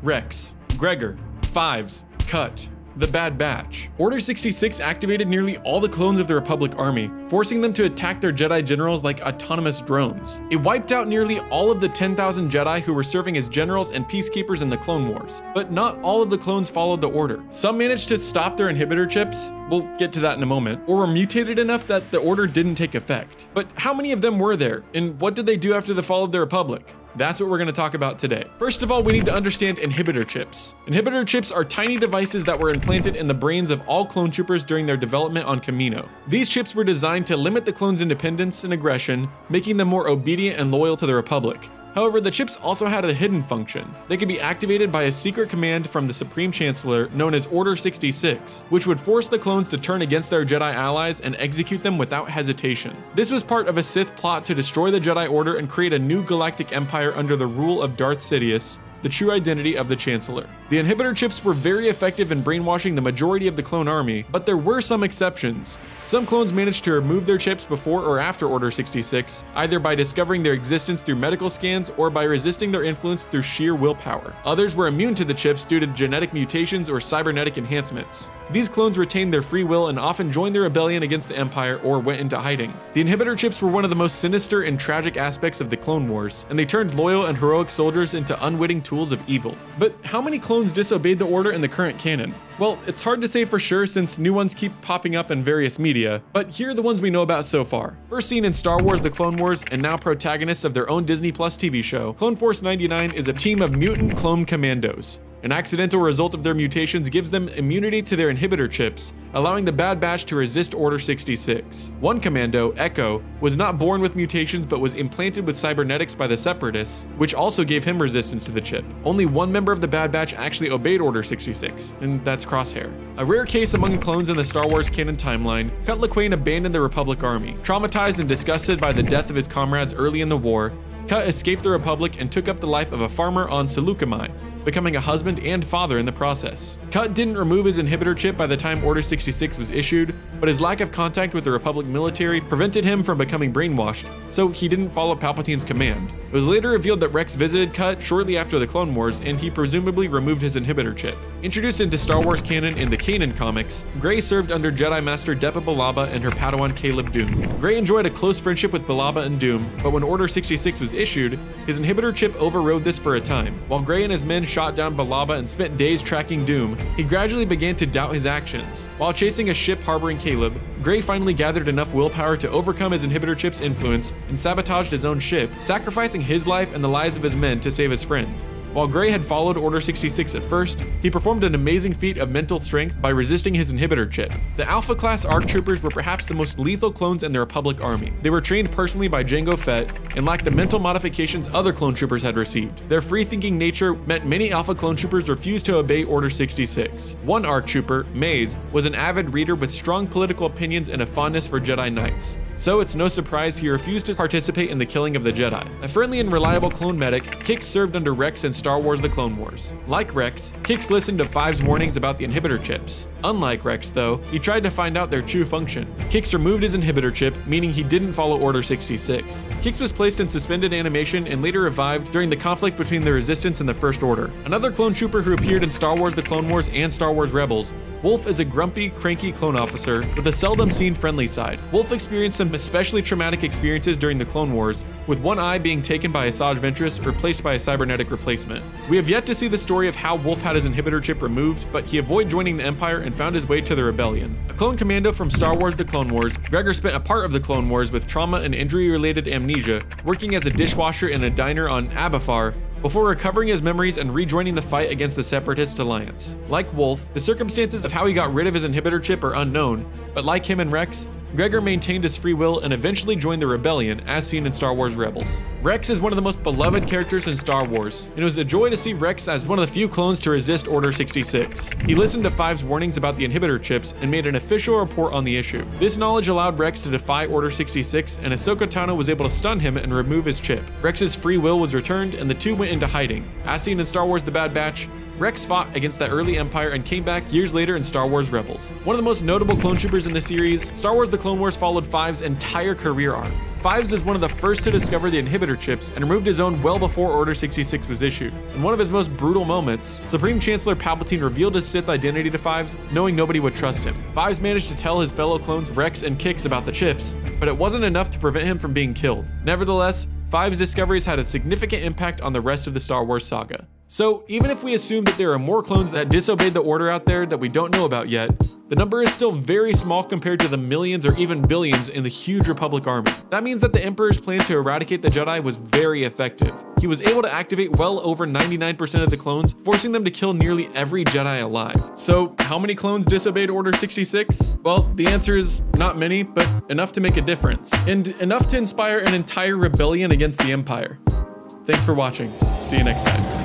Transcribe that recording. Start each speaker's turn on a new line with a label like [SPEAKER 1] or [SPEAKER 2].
[SPEAKER 1] Rex, Gregor, Fives, Cut, the Bad Batch. Order 66 activated nearly all the clones of the Republic army, forcing them to attack their Jedi generals like autonomous drones. It wiped out nearly all of the 10,000 Jedi who were serving as generals and peacekeepers in the Clone Wars. But not all of the clones followed the order. Some managed to stop their inhibitor chips, we'll get to that in a moment, or were mutated enough that the order didn't take effect. But how many of them were there, and what did they do after the fall of the Republic? That's what we're going to talk about today. First of all, we need to understand inhibitor chips. Inhibitor chips are tiny devices that were implanted in the brains of all clone troopers during their development on Kamino. These chips were designed to limit the clones' independence and aggression, making them more obedient and loyal to the Republic. However, the chips also had a hidden function. They could be activated by a secret command from the Supreme Chancellor known as Order 66, which would force the clones to turn against their Jedi allies and execute them without hesitation. This was part of a Sith plot to destroy the Jedi Order and create a new galactic empire under the rule of Darth Sidious, the true identity of the Chancellor. The inhibitor chips were very effective in brainwashing the majority of the clone army, but there were some exceptions. Some clones managed to remove their chips before or after Order 66, either by discovering their existence through medical scans or by resisting their influence through sheer willpower. Others were immune to the chips due to genetic mutations or cybernetic enhancements. These clones retained their free will and often joined the rebellion against the Empire or went into hiding. The inhibitor chips were one of the most sinister and tragic aspects of the Clone Wars, and they turned loyal and heroic soldiers into unwitting tools of evil. But how many clones disobeyed the order in the current canon? Well, it's hard to say for sure since new ones keep popping up in various media, but here are the ones we know about so far. First seen in Star Wars: The Clone Wars and now protagonists of their own Disney Plus TV show, Clone Force 99 is a team of mutant clone commandos. An accidental result of their mutations gives them immunity to their inhibitor chips, allowing the Bad Batch to resist Order 66. One commando, Echo, was not born with mutations but was implanted with cybernetics by the Separatists, which also gave him resistance to the chip. Only one member of the Bad Batch actually obeyed Order 66, and that's Crosshair. A rare case among clones in the Star Wars canon timeline, Lawquane abandoned the Republic Army. Traumatized and disgusted by the death of his comrades early in the war, Cut escaped the Republic and took up the life of a farmer on Seleucami, becoming a husband and father in the process. Cut didn't remove his inhibitor chip by the time Order 66 was issued, but his lack of contact with the Republic military prevented him from becoming brainwashed, so he didn't follow Palpatine's command. It was later revealed that Rex visited Cut shortly after the Clone Wars, and he presumably removed his inhibitor chip. Introduced into Star Wars canon in the Kanan comics, Grey served under Jedi Master Depa Billaba and her Padawan Caleb Dume. Grey enjoyed a close friendship with Billaba and Dume, but when Order 66 was issued, his inhibitor chip overrode this for a time. While Grey and his men shot down Billaba and spent days tracking Dume, he gradually began to doubt his actions. While chasing a ship harboring Caleb, Grey finally gathered enough willpower to overcome his inhibitor chip's influence and sabotaged his own ship, sacrificing his life and the lives of his men to save his friend. While Grey had followed Order 66 at first, he performed an amazing feat of mental strength by resisting his inhibitor chip. The Alpha-class ARC troopers were perhaps the most lethal clones in the Republic Army. They were trained personally by Jango Fett and lacked the mental modifications other clone troopers had received. Their free-thinking nature meant many Alpha clone troopers refused to obey Order 66. One ARC trooper, Maze, was an avid reader with strong political opinions and a fondness for Jedi Knights. So it's no surprise he refused to participate in the killing of the Jedi. A friendly and reliable clone medic, Kix served under Rex in Star Wars: The Clone Wars. Like Rex, Kix listened to Five's warnings about the inhibitor chips. Unlike Rex though, he tried to find out their true function. Kix removed his inhibitor chip, meaning he didn't follow Order 66. Kix was placed in suspended animation and later revived during the conflict between the Resistance and the First Order. Another clone trooper who appeared in Star Wars: The Clone Wars and Star Wars Rebels, Wolffe is a grumpy, cranky clone officer with a seldom seen friendly side. Wolffe experienced some especially traumatic experiences during the Clone Wars, with one eye being taken by Asajj Ventress replaced by a cybernetic replacement. We have yet to see the story of how Wolffe had his inhibitor chip removed, but he avoided joining the Empire and found his way to the Rebellion. A clone commando from Star Wars: The Clone Wars, Gregor spent a part of the Clone Wars with trauma and injury-related amnesia, working as a dishwasher in a diner on Abafar, before recovering his memories and rejoining the fight against the Separatist Alliance. Like Wolffe, the circumstances of how he got rid of his inhibitor chip are unknown, but like him and Rex, Gregor maintained his free will and eventually joined the Rebellion, as seen in Star Wars Rebels. Rex is one of the most beloved characters in Star Wars, and it was a joy to see Rex as one of the few clones to resist Order 66. He listened to Five's warnings about the inhibitor chips and made an official report on the issue. This knowledge allowed Rex to defy Order 66, and Ahsoka Tano was able to stun him and remove his chip. Rex's free will was returned, and the two went into hiding. As seen in Star Wars: The Bad Batch, Rex fought against the early Empire and came back years later in Star Wars Rebels. One of the most notable clone troopers in the series, Star Wars The Clone Wars followed Fives' entire career arc. Fives was one of the first to discover the inhibitor chips and removed his own well before Order 66 was issued. In one of his most brutal moments, Supreme Chancellor Palpatine revealed his Sith identity to Fives, knowing nobody would trust him. Fives managed to tell his fellow clones Rex and Kix about the chips, but it wasn't enough to prevent him from being killed. Nevertheless, Fives' discoveries had a significant impact on the rest of the Star Wars saga. So even if we assume that there are more clones that disobeyed the Order out there that we don't know about yet, the number is still very small compared to the millions or even billions in the huge Republic army. That means that the Emperor's plan to eradicate the Jedi was very effective. He was able to activate well over 99% of the clones, forcing them to kill nearly every Jedi alive. So how many clones disobeyed Order 66? Well, the answer is not many, but enough to make a difference, and enough to inspire an entire rebellion against the Empire. Thanks for watching. See you next time.